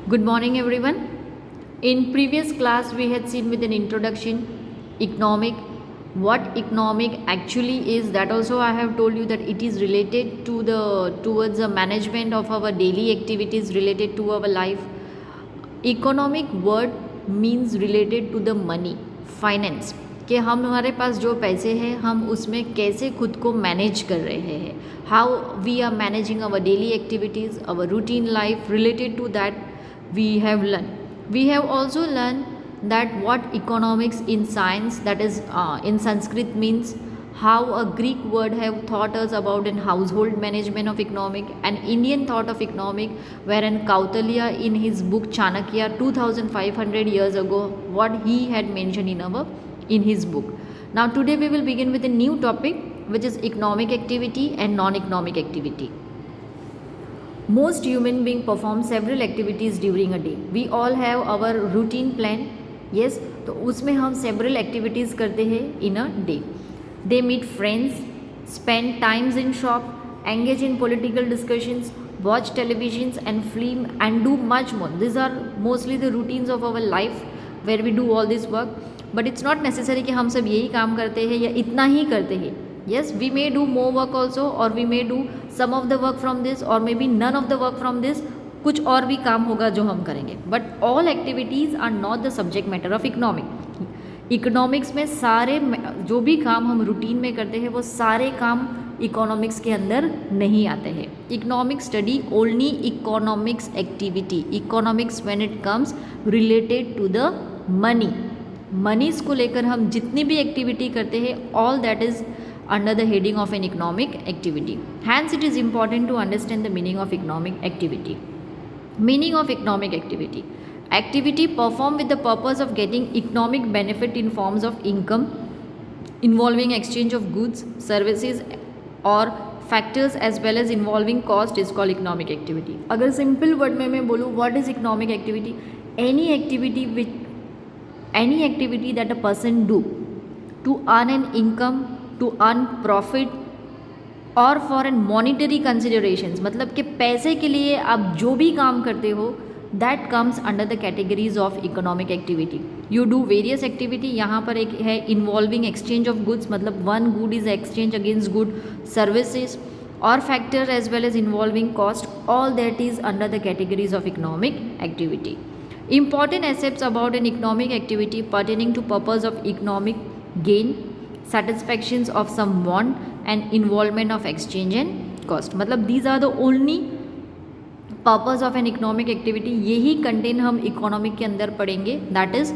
Good morning, everyone. In previous class, we had seen with an introduction economic. What economic actually is, that also I have told you that it is related to towards the management of our daily activities related to our life. Economic word means related to the money, finance. कि हम हमारे पास जो पैसे हैं हम उसमें कैसे खुद को मैनेज कर रहे हैं, how we are managing our daily activities, our routine life. Related to that we have learned. We have also learned that what economics in science, that is in Sanskrit, means, how a Greek word have taught us about an household management of economic, an Indian thought of economic, wherein Kautilya in his book Chanakya 2500 years ago, what he had mentioned in his book. Now today we will begin with a new topic, which is economic activity and non-economic activity. Most human beings perform several activities during a day. We all have our routine plan. Yes, तो उसमें हम several activities करते हैं in a day. They meet friends, spend times in shop, engage in political discussions, watch televisions and film, and do much more. These are mostly the routines of our life where we do all this work. But it's not necessary कि हम सब यही काम करते हैं या इतना ही करते हैं. Yes, we may do more work also, or we may do some of the work from this, or maybe none of the work from this. कुछ और भी काम होगा जो हम करेंगे. But all activities are not the subject matter of economic. Economics में सारे जो भी काम हम रूटीन में करते हैं वो सारे काम इकोनॉमिक्स के अंदर नहीं आते हैं. Economic study only economics activity. Economics when it comes related to the money. Moneys को लेकर हम जितनी भी एक्टिविटी करते हैं, all that is under the heading of an economic activity. Hence it is important to understand the meaning of economic activity. Meaning of economic activity: activity performed with the purpose of getting economic benefit in forms of income, involving exchange of goods, services or factors as well as involving cost is called economic activity. अगर simple word में मैं बोलूँ what is economic activity? Any activity that a person do to earn an income, to earn profit or for an monetary considerations. मतलब कि पैसे के लिए आप जो भी काम करते हो that comes under the categories of economic activity. You do various activity. यहाँ पर एक है इन्वॉल्विंग एक्सचेंज ऑफ गुड्स, मतलब one good is exchange against good services, और factor as well as involving cost. All that is under the categories of economic activity. Important aspects about an economic activity pertaining to purpose of economic gain, satisfactions of some want and involvement of exchange and cost. मतलब these are the only purpose of an economic activity. यही contain हम economic के अंदर पढ़ेंगे. That is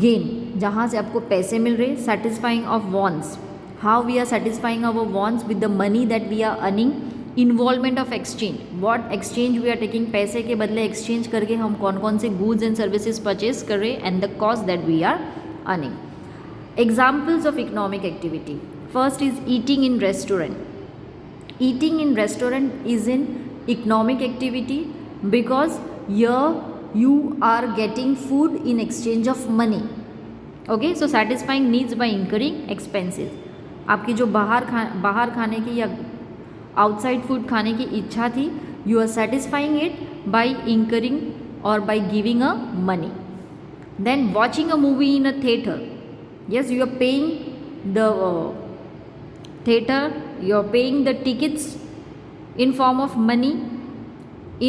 gain, जहाँ से आपको पैसे मिल रहे. Satisfying of wants, how we are satisfying our wants with the money that we are earning. Involvement of exchange, what exchange we are taking, पैसे के बदले एक्सचेंज करके हम कौन कौन से गुड्स एंड सर्विसेज परचेज कर रहे, and the cost that we are earning. Examples of economic activity: first is eating in restaurant. Eating in restaurant is an economic activity because here you are getting food in exchange of money. Okay, so satisfying needs by incurring expenses. आपकी जो बाहर खाने की या outside food खाने की इच्छा थी, you are satisfying it by incurring or by giving a money. Then watching a movie in a theater. Yes, you are paying the theater, you are paying the tickets in form of money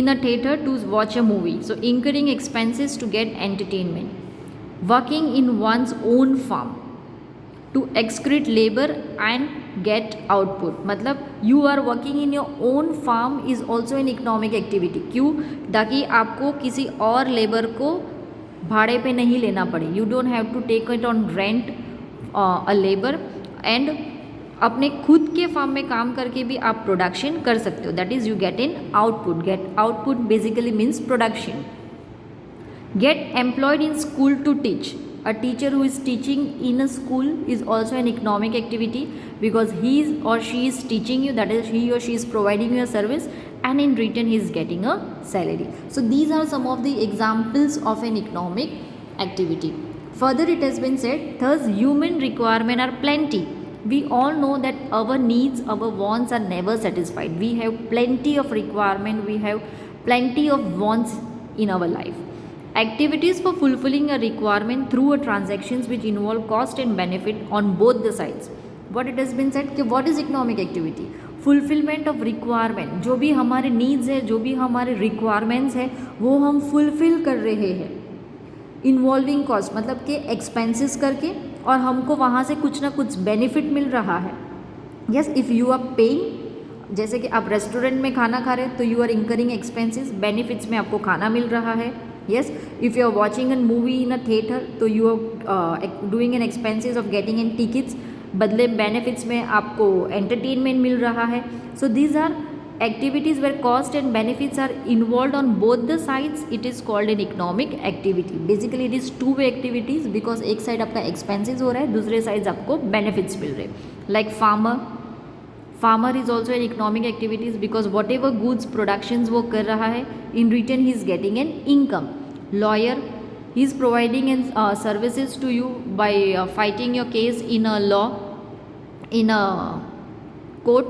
in a theater to watch a movie. So incurring expenses to get entertainment. Working in one's own farm to excrete labor and get output. मतलब you are working in your own farm is also an economic activity. क्यों? ताकि आपको किसी और labour को भाड़े पे नहीं लेना पड़े. You don't have to take it on rent a labour, एंड अपने खुद के फार्म में काम करके भी आप प्रोडक्शन कर सकते हो. That is you get in output. Get output basically means production. Get employed in school to teach. A teacher who is teaching in a school is also an economic activity because he or she is teaching you, that is he or she is providing you a service, and in return he is getting a salary. So these are some of the examples of an economic activity. Further it has been said, thus human requirements are plenty. We all know that our needs, our wants are never satisfied. We have plenty of requirement, we have plenty of wants in our life. Activities for fulfilling a requirement through a transactions which involve cost and benefit on both the sides. What it has been said कि what is economic activity? Fulfilment of requirement, जो भी हमारे needs है, जो भी हमारे requirements है, वो हम फुलफिल कर रहे हैं इन्वॉल्विंग कॉस्ट, मतलब कि एक्सपेंसेस करके, और हमको वहाँ से कुछ ना कुछ बेनिफिट मिल रहा है. Yes, if you are paying, जैसे कि आप रेस्टोरेंट में खाना खा रहे हैं तो you are incurring expenses, benefits में आपको खाना मिल रहा है. Yes, if you are watching an movie in a theatre तो you are doing an expenses of getting an tickets, बदले बेनिफिट्स में आपको एंटरटेनमेंट मिल रहा है. So these are activities where cost and benefits are involved on both the sides. It is called an economic activity. Basically it is two way activities because एक side आपका expenses हो रहा है, दूसरे sides आपको benefits मिल रहे हैं. Like farmer is also an economic activities because whatever goods productions वो कर रहा है, in return he is getting an income. Lawyer, he is providing services to you by fighting your case in a law, in a court,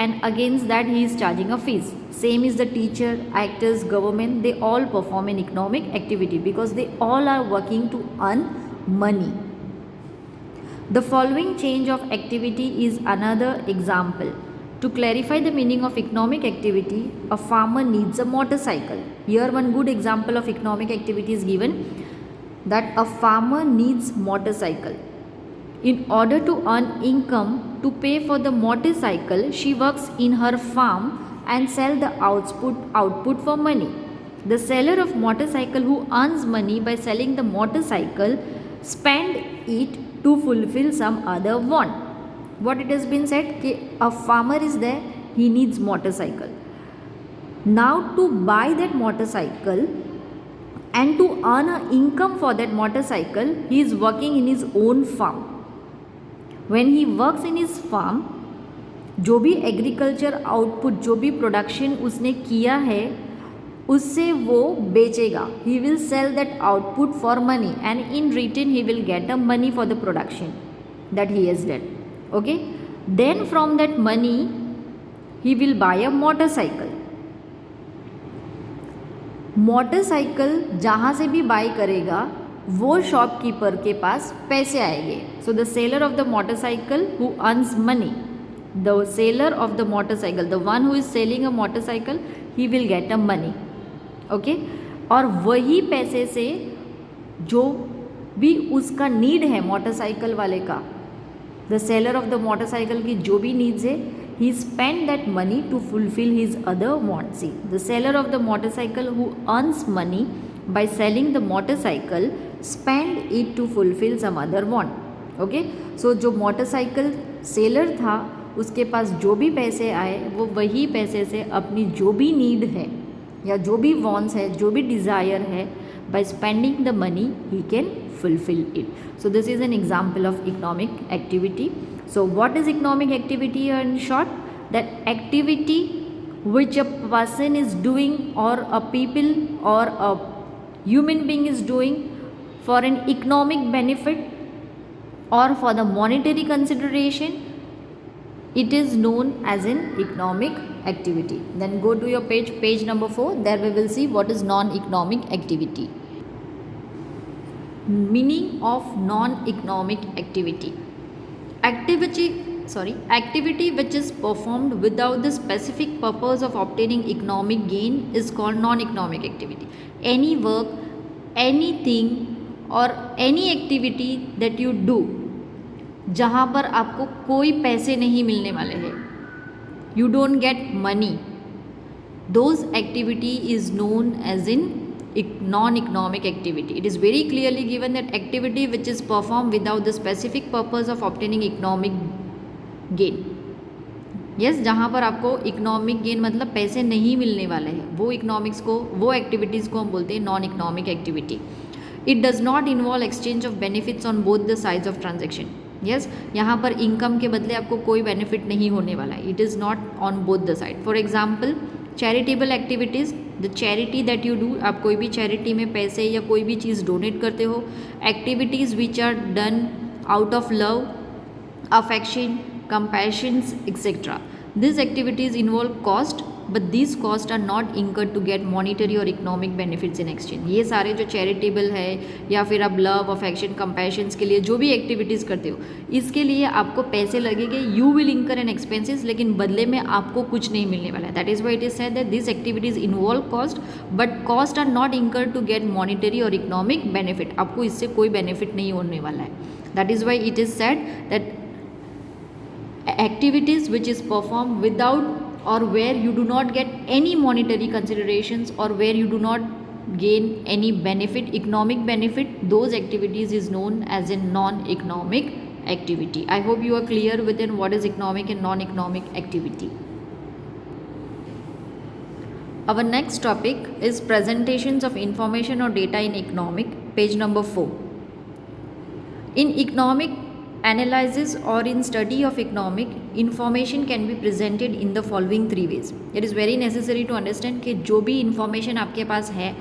and against that he is charging a fees. Same is the teacher, actors, government, they all perform an economic activity because they all are working to earn money. The following change of activity is another example. To clarify the meaning of economic activity, a farmer needs a motorcycle. Here one good example of economic activity is given, that a farmer needs motorcycle. In order to earn income to pay for the motorcycle, she works in her farm and sell the output for money. The seller of motorcycle who earns money by selling the motorcycle spend it to fulfill some other want. What it has been said कि a farmer is there, he needs motorcycle. Now to buy that motorcycle and to earn an income for that motorcycle, he is working in his own farm. When he works in his farm, जो भी agriculture output, जो भी production उसने किया है, उससे वो बेचेगा. He will sell that output for money and in return he will get a money for the production that he has done. Okay, then from that money he will buy a motorcycle. Motorcycle जहाँ से भी bye करेगा वो shopkeeper के पास पैसे आएंगे. So the seller of the motorcycle who earns money, the seller of the motorcycle, the one who is selling a motorcycle, he will get a money. Okay, और वही पैसे से जो भी उसका नीड है मोटरसाइकिल वाले का, the seller of the motorcycle की जो भी नीड्स है, he spent that money to fulfill his other wants. See, the seller of the motorcycle who earns money by selling the motorcycle spend it to fulfill some other want. Okay, so जो motorcycle seller था उसके पास जो भी पैसे आए वो वही पैसे से अपनी जो भी नीड है या जो भी वॉन्ट्स है, जो भी डिज़ायर है, by spending the money he can fulfill it. So this is an example of economic activity. So what is economic activity in short? That activity which a person is doing or a people or a human being is doing for an economic benefit or for the monetary consideration, it is known as an economic activity. Then go to your page number 4. There we will see what is non-economic activity. Meaning of non-economic activity. Activity which is performed without the specific purpose of obtaining economic gain is called non-economic activity. Any work, anything or any activity that you do जहाँ पर आपको कोई पैसे नहीं मिलने वाले हैं, you don't get money, those activity is known as in non-economic activity. It is very clearly given that activity which is performed without the specific purpose of obtaining economic gain. Yes, जहाँ पर आपको economic gain मतलब पैसे नहीं मिलने वाले हैं, वो इकोनॉमिक्स को, वो एक्टिविटीज़ को हम बोलते हैं non economic activity. It does not involve exchange of benefits on both the sides of transaction. Yes, यहाँ पर इनकम के बदले आपको कोई बेनिफिट नहीं होने वाला है. It is not on both the side. For example charitable activities, the charity that you do, आप कोई भी चैरिटी में पैसे या कोई भी चीज़ डोनेट करते हो. Activities which are done out of love, affection, compassions, etc. These activities involve cost but this cost are not incurred to get monetary or economic benefits in exchange. ये सारे जो चैरिटेबल है या फिर आप लव अफेक्शन कंपैशंस के लिए जो भी एक्टिविटीज़ करते हो, इसके लिए आपको पैसे लगेंगे, you will incur an expenses, लेकिन बदले में आपको कुछ नहीं मिलने वाला है। That is why it is said that this activities involve cost but cost are not incurred to get monetary or economic benefit. आपको इससे कोई बेनिफिट नहीं होने वाला है। That is why it is said that activities which is performed without or where you do not get any monetary considerations or where you do not gain any benefit, economic benefit, those activities is known as a non-economic activity. I hope you are clear within what is economic and non-economic activity. Our next topic is presentations of information or data in economic, page number 4. In economic analysis or in study of economic, information can be presented in the following 3 ways. It is very necessary to understand कि जो भी information आपके पास है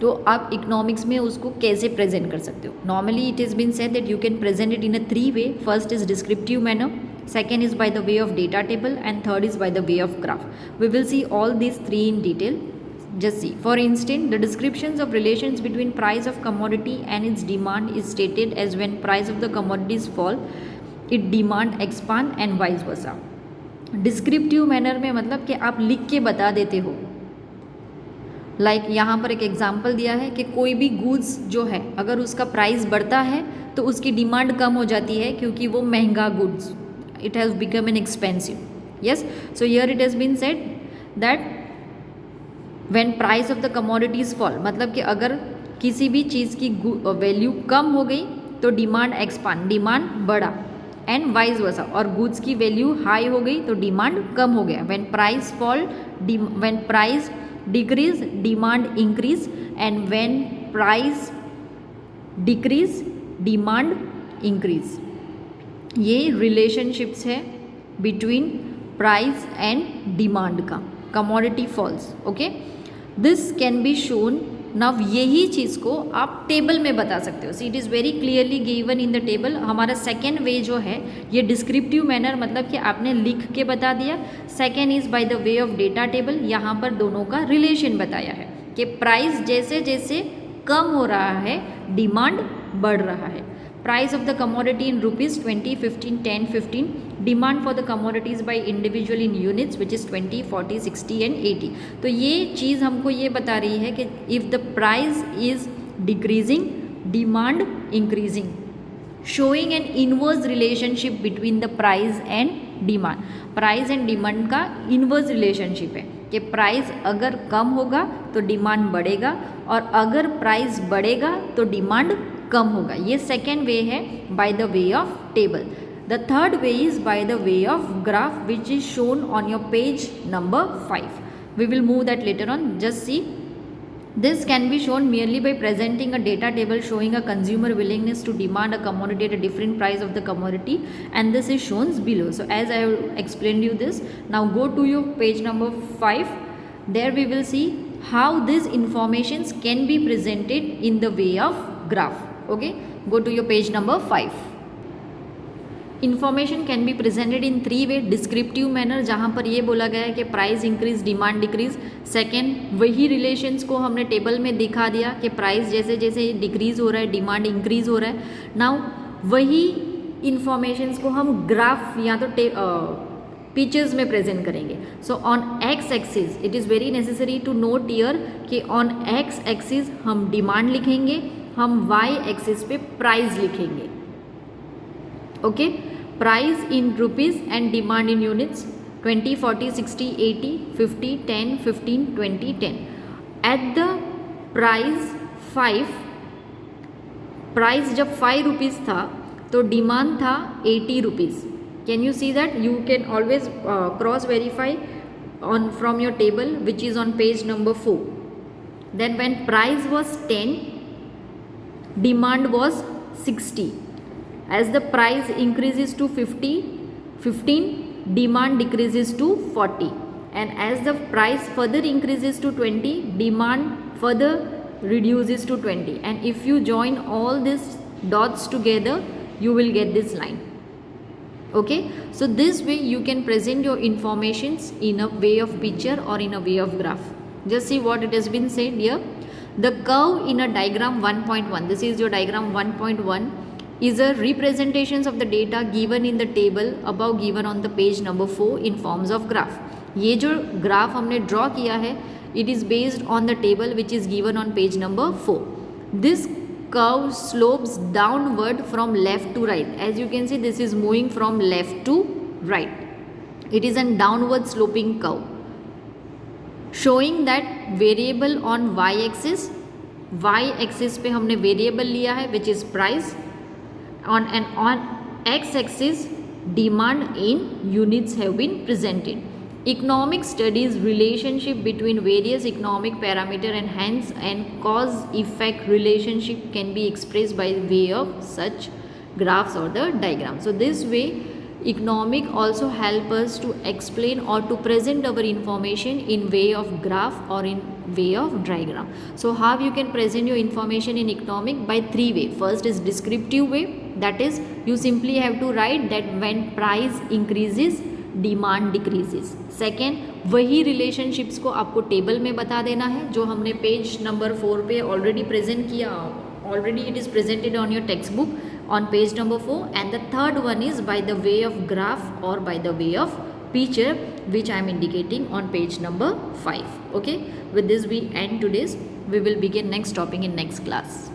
तो आप economics में उसको कैसे प्रेजेंट कर सकते हो. Normally it is been said that you can present it in a 3 way. First is descriptive manner, second is by the way of data table, and third is by the way of graph. We will see all these 3 in detail. Just see. For instance, the descriptions of relations between price of commodity and its demand is stated as when price of the commodities fall, its demand expand and vice versa. Descriptive manner में मतलब कि आप लिख के बता देते हो. Like यहाँ पर एक एग्जाम्पल दिया है कि कोई भी गुड्स जो है अगर उसका प्राइस बढ़ता है तो उसकी डिमांड कम हो जाती है क्योंकि वो महंगा goods, it has become an expensive. Yes, so here it has been said that when price of the commodities fall, मतलब कि अगर किसी भी चीज़ की वैल्यू कम हो गई तो डिमांड एक्सपांड, डिमांड बढ़ा, एंड वाइज वर्सा, और गुड्स की वैल्यू हाई हो गई तो डिमांड कम हो गया. When price fall, when price decrease, demand increase, and when price decrease, demand increase. ये रिलेशनशिप्स है बिटवीन प्राइस एंड डिमांड का. Commodity falls, okay, this can be shown. Now यही चीज़ को आप टेबल में बता सकते हो. See it is very clearly given in the table. हमारा सेकेंड वे जो है ये डिस्क्रिप्टिव मैनर, मतलब कि आपने लिख के बता दिया. Second is by the way of data table. यहाँ पर दोनों का रिलेशन बताया है कि प्राइस जैसे जैसे कम हो रहा है डिमांड बढ़ रहा है. Price of the commodity in rupees 20, 15, 10, 15. Demand for the commodities by individual in units which is 20, 40, 60 and 80. तो ये चीज़ हमको ये बता रही है कि if the price is decreasing, demand increasing, showing N inverse relationship between the price and demand. Price and demand का inverse relationship है कि प्राइस अगर कम होगा तो डिमांड बढ़ेगा और अगर प्राइस बढ़ेगा तो डिमांड कम होगा. ये सेकेंड वे है by the way of table. The third way is by the way of graph which is shown on your page number 5. We will move that later on. Just see, this can be shown merely by presenting a data table showing a consumer willingness to demand a commodity at a different price of the commodity, and this is shown below. So as I have explained you this, now go to your page number 5. There we will see how these informations can be presented in the way of graph. Okay, go to your page number 5. Information can be presented in 3 way. Descriptive manner, जहाँ पर ये बोला गया है कि price increase, demand decrease. Second, वही relations को हमने टेबल में दिखा दिया कि प्राइस जैसे जैसे डिक्रीज हो रहा है डिमांड इंक्रीज हो रहा है. नाउ वही इन्फॉर्मेशंस को हम ग्राफ या तो पिक्चर्स में प्रेजेंट करेंगे. So on X axis it is very necessary to note here कि ऑन एक्स एक्सिस हम डिमांड लिखेंगे, हम वाई एक्सिस पे प्राइस लिखेंगे. Okay, price in rupees and demand in units 20, 40, 60, 80, 50, 10, 15, 20, 10. At the price 5, price जब 5 rupees था तो demand था 80 rupees. Can you see that? You can always cross verify on from your table which is on page number 4. Then when price was 10, demand was 60. As the price increases to 15, demand decreases to 40. And as the price further increases to 20, demand further reduces to 20. And if you join all these dots together, you will get this line. Okay, so this way you can present your informations in a way of picture or in a way of graph. Just see what it has been said here. The curve in a diagram 1.1, this is your diagram 1.1, is a representations of the data given in the table above given on the page number 4 in forms of graph. ये जो graph हमने draw किया है, it is based on the table which is given on page number 4. This curve slopes downward from left to right. As you can see, this is moving from left to right. It is a downward sloping curve, showing that variable on y-axis पे हमने variable लिया है which is price, on x-axis demand in units have been presented. Economic studies relationship between various economic parameter and hence and cause effect relationship can be expressed by way of such graphs or the diagram. So this way economic also help us to explain or to present our information in way of graph or in way of diagram. So how you can present your information in economic? By three way. First is descriptive way, that is you simply have to write that when price increases demand decreases. Second, वही relationships को आपको table में बता देना है जो हमने page number 4 पे ऑलरेडी प्रेजेंट किया. Already it is presented on your text book on page number 4. And the third one is by the way of graph or by the way of picture, which I am indicating on page number 5. Okay, with this we end today's. We will begin next topic in next class.